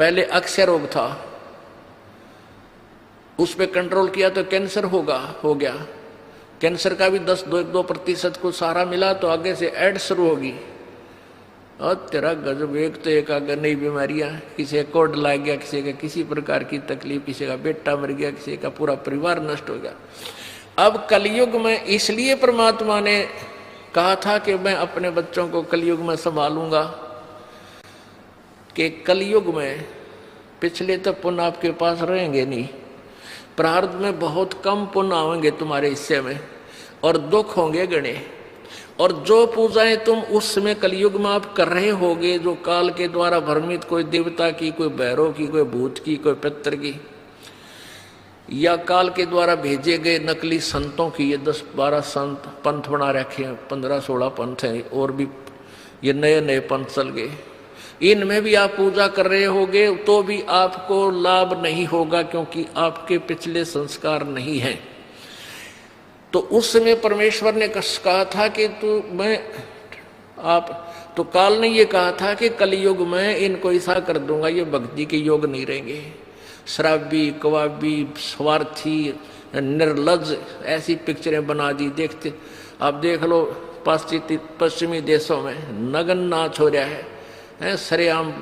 पहले अक्षय रोग था, उस पर कंट्रोल किया तो कैंसर हो गया। कैंसर का भी 10-2% को सहारा मिला तो आगे से एड्स शुरू होगी। और तेरा गजब, एक तो एक आगे नई बीमारियां, किसी का कोड लग गया, किसी का किसी प्रकार की तकलीफ, किसी का बेटा मर गया, किसी का पूरा परिवार नष्ट हो गया। अब कलयुग में इसलिए परमात्मा ने कहा था कि मैं अपने बच्चों को कलयुग में संभालूंगा, कि कलयुग में पिछले तो पुण्य आपके पास रहेंगे नहीं, प्रारब्ध में बहुत कम पुण्य आएंगे तुम्हारे हिस्से में, और दुख होंगे गणे। और जो पूजाएं तुम उस समय कलयुग में आप कर रहे होगे, जो काल के द्वारा भ्रमित, कोई देवता की, कोई भैरव की, कोई भूत की, कोई पितर की, या काल के द्वारा भेजे गए नकली संतों की, ये 10-12 संत पंथ बना रखे हैं, 15-16 पंथ हैं, और भी ये नए नए पंथ चल गए, इनमें भी आप पूजा कर रहे होगे तो भी आपको लाभ नहीं होगा, क्योंकि आपके पिछले संस्कार नहीं हैं। तो उस समय परमेश्वर ने कहा था कि तो काल ने ये कहा था कि कलयुग में इनको ऐसा कर दूंगा, ये भक्ति के योग नहीं रहेंगे, शराबी, कवाबी, स्वार्थी, निर्लज, ऐसी पिक्चरें बना दी। देखते आप देख लो पश्चिमी देशों में नग्न नाच हो रहा है, सरेआम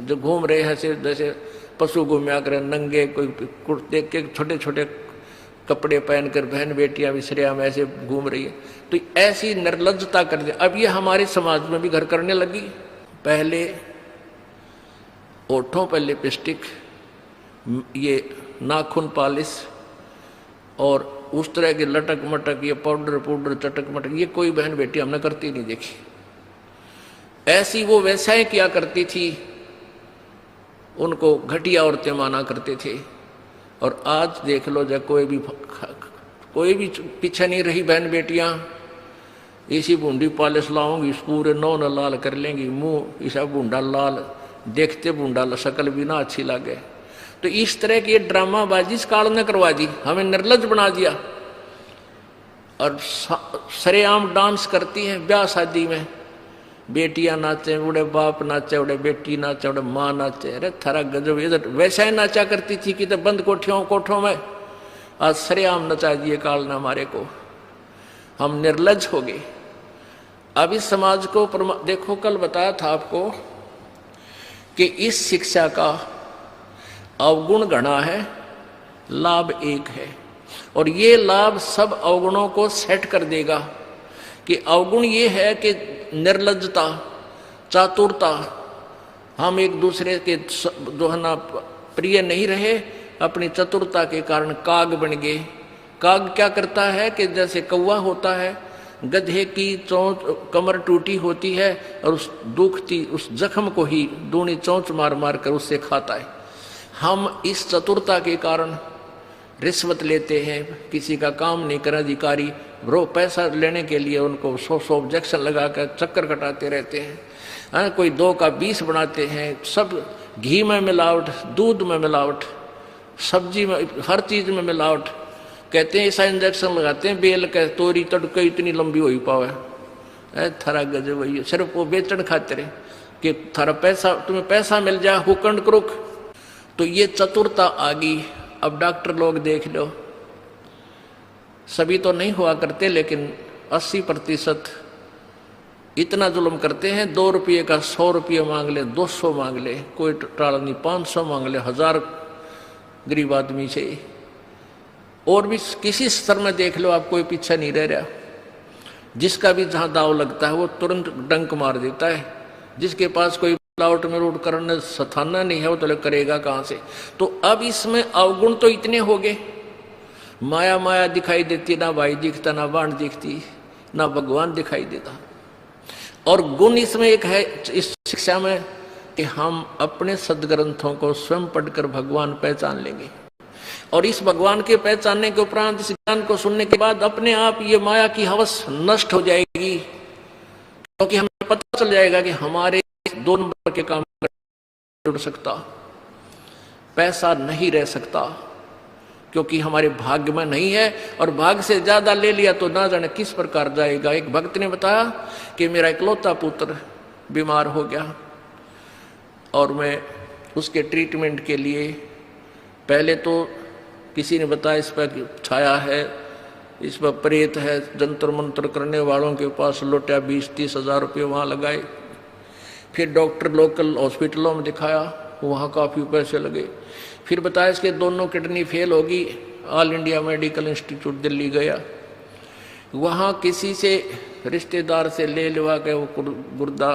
जो घूम रहे हैं जैसे पशु घूमया करे, नंगे, कोई कुर्ते के छोटे छोटे कपड़े पहनकर बहन बेटियां भी सरेआम ऐसे घूम रही है। तो ऐसी निर्लज्जता कर दी। अब ये हमारे समाज में भी घर करने लगी। पहले ओठों पर लिपस्टिक, ये नाखून पॉलिश और उस तरह के लटक मटक, ये पाउडर चटक मटक, ये कोई बहन बेटी हमने करती नहीं देखी। ऐसी वो वैसाएं किया करती थी, उनको घटिया औरतें माना करते थे। और आज देख लो, जब कोई भी पीछे नहीं रही बहन बेटियां, इसी बूंदी पॉलिश लाऊंगी, पूरे नौ न लाल कर लेंगी, मुंह ऐसा बूंदा लाल, देखते बूंदा शक्ल भी ना अच्छी लगे। तो इस तरह की ड्रामाबाजी इस काल ने करवा दी, हमें निर्लज बना दिया। और सरेआम डांस करती हैं ब्याह शादी में, बेटियां नाचे, उड़े बाप नाचे, उड़े बेटी नाचे, उड़े माँ नाचे। अरे थारा गजब, इधर वैसा ही नाचा करती थी कि तो बंद कोठों में, आज सरेआम नचा दिए काल ने हमारे को, हम निर्लज हो गए। अब इस समाज को देखो, कल बताया था आपको कि इस शिक्षा का अवगुण घना है, लाभ एक है, और ये लाभ सब अवगुणों को सेट कर देगा। कि अवगुण ये है कि निर्लज्जता, चातुरता, हम एक दूसरे के जो है ना प्रिय नहीं रहे, अपनी चतुरता के कारण काग बन गए। काग क्या करता है कि जैसे कौवा होता है, गधे की चोंच कमर टूटी होती है और उस जख्म को ही दूनी चोंच मार मार कर उससे खाता है। हम इस चतुरता के कारण रिश्वत लेते हैं, किसी का काम नहीं कर, अधिकारी रो पैसा लेने के लिए उनको 100 ऑब्जेक्शन लगा कर चक्कर कटाते रहते हैं। कोई 2 का 20 बनाते हैं, सब घी में मिलावट, दूध में मिलावट, सब्जी में, हर चीज में मिलावट। कहते हैं ऐसा इंजेक्शन लगाते हैं, बेल का तोरी तड़के इतनी लंबी हो ही पावे। थारा गजब वही, सिर्फ वो बेचन खातिर कि थारा पैसा, तुम्हें पैसा मिल जाए, हुकंड क्रुक। तो ये चतुरता आ गई। अब डॉक्टर लोग देख लो, सभी तो नहीं हुआ करते, लेकिन 80% इतना जुल्म करते हैं। 2 रुपये का 100 रुपये मांग ले, 200 मांग ले, कोई टाल नहीं, 500 मांग ले, 1000 गरीब आदमी से। और भी किसी स्तर में देख लो आप, कोई पीछा नहीं रह रहा। जिसका भी जहां दाव लगता है वो तुरंत डंक मार देता है। जिसके पास कोई लाउट में रोड करने सथाना नहीं है, वो तो करेगा कहां से। तो अब इसमें अवगुण तो इतने हो गए, माया माया दिखाई देती, ना भाई दिखता, ना बाण दिखती, ना भगवान दिखाई देता। और गुण इसमें एक है इस शिक्षा में कि हम अपने सदग्रंथों को स्वयं पढ़कर भगवान पहचान लेंगे। और इस भगवान के पहचानने के उपरांत, इस ज्ञान को सुनने के बाद अपने आप ये माया की हवस नष्ट हो जाएगी, क्योंकि हमें पता चल जाएगा कि हमारे 2 नंबर के काम जुड़ सकता, पैसा नहीं रह सकता, क्योंकि हमारे भाग्य में नहीं है। और भाग्य से ज्यादा ले लिया तो ना जाने किस प्रकार जाएगा। एक भक्त ने बताया कि मेरा इकलौता पुत्र बीमार हो गया और मैं उसके ट्रीटमेंट के लिए पहले तो किसी ने बताया इस पर छाया है, इस पर प्रेत है, जंतर मंत्र करने वालों के पास लौटा 20-30 हज़ार रुपये वहाँ लगाए। फिर डॉक्टर लोकल हॉस्पिटलों में दिखाया, वहाँ काफ़ी पैसे लगे। फिर बताया इसके दोनों किडनी फेल होगी, all India medical institute Delhi गया, वहाँ किसी से रिश्तेदार से ले लिवा के वो गुर्दा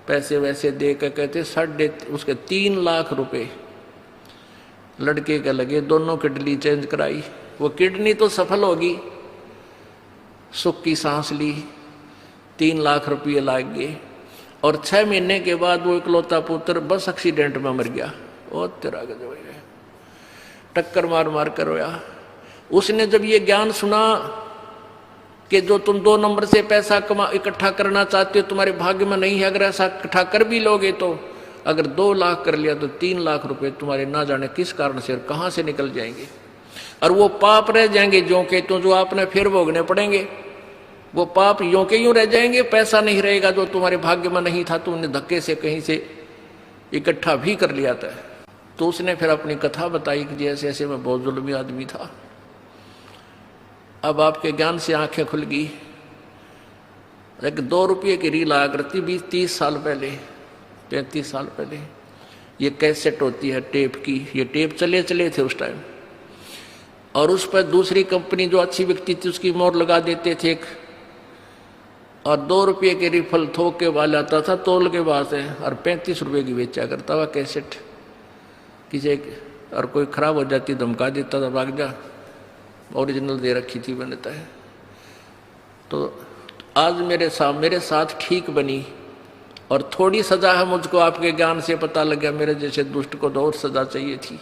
पैसे वैसे दे के कहते उसके 3 लाख रुपए लड़के के लगे, दोनों किडनी चेंज कराई। वो किडनी तो सफल होगी, सुख की सांस ली, 3 लाख रुपये लाग गए। और 6 महीने के बाद वो इकलौता पुत्र बस एक्सीडेंट में मर गया। ओ तेरा गजब है, टक्कर मार मार कर रोया। उसने जब ये ज्ञान सुना कि जो तुम 2 नंबर से पैसा इकट्ठा करना चाहते हो तुम्हारे भाग्य में नहीं है, अगर ऐसा इकट्ठा कर भी लोगे तो अगर 2 लाख कर लिया तो 3 लाख रुपए तुम्हारे ना जाने किस कारण से और कहाँ से निकल जाएंगे, और वो पाप रह जाएंगे जो के तो जो आपने फिर भोगने पड़ेंगे। वो पाप यूं के यूं रह जाएंगे, पैसा नहीं रहेगा जो तुम्हारे भाग्य में नहीं था, तुमने धक्के से कहीं से इकट्ठा भी कर लिया था। तो उसने फिर अपनी कथा बताई कि जैसे ऐसे मैं बहुत जुल्मी आदमी था। अब आपके ज्ञान से आंखें खुल गई। एक 2 रुपये की रील आया करती 20-30 साल पहले, 35 साल पहले। ये कैसेट होती है टेप की, ये टेप चले थे उस टाइम, और उस पर दूसरी कंपनी जो अच्छी बिकती थी उसकी मोहर लगा देते थे और 2 रुपये के रिफल थोक के वाला आता था तोल के बाद है, और 35 रुपये की बेचा करता हुआ कैसेट किसी, और कोई खराब हो जाती धमका देता था, भाग जा, ओरिजिनल दे रखी थी बनता है। तो आज मेरे साथ ठीक बनी, और थोड़ी सजा है मुझको आपके ज्ञान से पता लग गया, मेरे जैसे दुष्ट को तो और सजा चाहिए थी।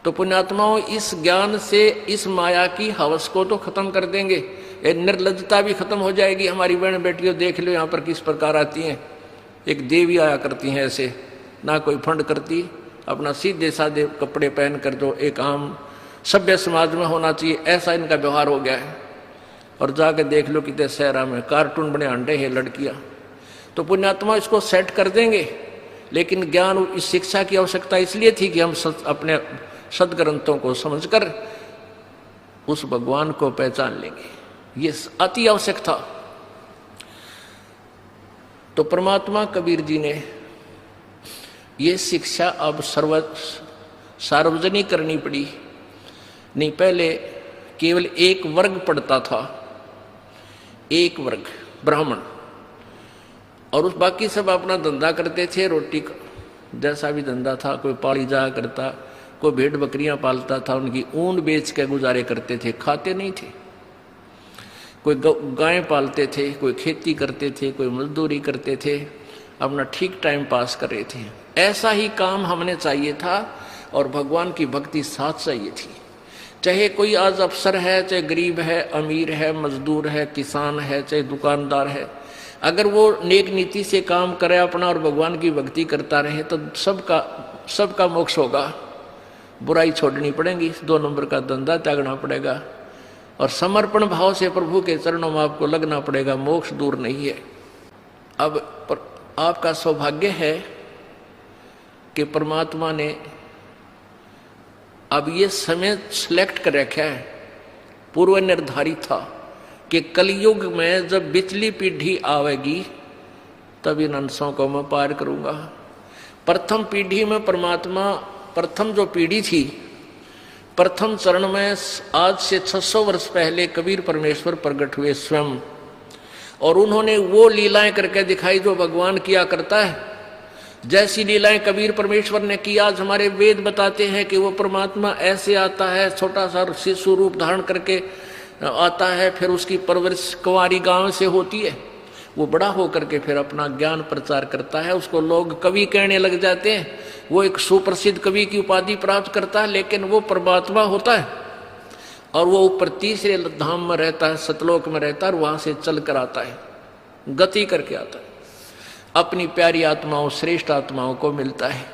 तो पुण्यात्माओं, इस ज्ञान से इस माया की हवस को तो खत्म कर देंगे, ये निर्लज्जता भी खत्म हो जाएगी। हमारी बहन बेटियों देख लो यहाँ पर किस प्रकार आती हैं, एक देवी आया करती हैं ऐसे, ना कोई फंड करती, अपना सीधे साधे कपड़े पहन कर जो एक आम सभ्य समाज में होना चाहिए ऐसा इनका व्यवहार हो गया है। और जाके देख लो कितने शहरा में कार्टून बने अंडे हैं लड़कियाँ। तो पुण्यात्मा इसको सेट कर देंगे, लेकिन ज्ञान इस शिक्षा की आवश्यकता इसलिए थी कि हम अपने सदग्रंथों को समझकर उस भगवान को पहचान लेंगे, ये अति आवश्यक था। तो परमात्मा कबीर जी ने ये शिक्षा अब सार्वजनिक करनी पड़ी। नहीं, पहले केवल एक वर्ग पढ़ता था, एक वर्ग ब्राह्मण, और उस बाकी सब अपना धंधा करते थे, रोटी का जैसा भी धंधा था, कोई पाली जाया करता, कोई भेड़ बकरियां पालता था, उनकी ऊन बेच के गुजारे करते थे, खाते नहीं थे। कोई गाय पालते थे, कोई खेती करते थे, कोई मजदूरी करते थे, अपना ठीक टाइम पास कर रहे थे। ऐसा ही काम हमने चाहिए था, और भगवान की भक्ति साथ चाहिए थी। चाहे कोई आज अफसर है, चाहे गरीब है, अमीर है, मजदूर है, किसान है, चाहे दुकानदार है, अगर वो नेक नीति से काम करे अपना और भगवान की भक्ति करता रहे तो सबका मोक्ष होगा। बुराई छोड़नी पड़ेगी, 2 नंबर का धंधा त्यागना पड़ेगा, और समर्पण भाव से प्रभु के चरणों में आपको लगना पड़ेगा। मोक्ष दूर नहीं है। अब आपका सौभाग्य है कि परमात्मा ने अब ये समय सिलेक्ट कर रखा है, पूर्व निर्धारित था कि कलयुग में जब बिचली पीढ़ी आवेगी तब इन अंशों को मैं पार करूंगा। प्रथम पीढ़ी में परमात्मा, प्रथम जो पीढ़ी थी, प्रथम चरण में आज से 600 वर्ष पहले कबीर परमेश्वर प्रकट हुए स्वयं, और उन्होंने वो लीलाएं करके दिखाई जो भगवान किया करता है। जैसी लीलाएं कबीर परमेश्वर ने की, आज हमारे वेद बताते हैं कि वो परमात्मा ऐसे आता है, छोटा सा शिशु रूप धारण करके आता है, फिर उसकी परवरिश कुंवारी गांव से होती है, वो बड़ा होकर के फिर अपना ज्ञान प्रचार करता है, उसको लोग कवि कहने लग जाते हैं, वो एक सुप्रसिद्ध कवि की उपाधि प्राप्त करता है, लेकिन वो परमात्मा होता है, और वो ऊपर तीसरे धाम में रहता है, सतलोक में रहता है, और वहां से चल कर आता है, गति करके आता है, अपनी प्यारी आत्माओं, श्रेष्ठ आत्माओं को मिलता है।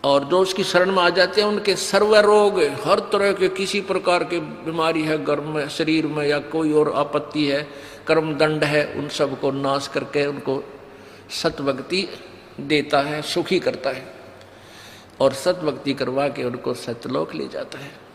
और जो उसकी शरण में आ जाते हैं उनके सर्व रोग, हर तरह के किसी प्रकार की बीमारी है गर्भ में, शरीर में, या कोई और आपत्ति है, कर्म दंड है, उन सब को नाश करके उनको सतभक्ति देता है, सुखी करता है और सत भक्ति करवा के उनको सत्यलोक ले जाता है।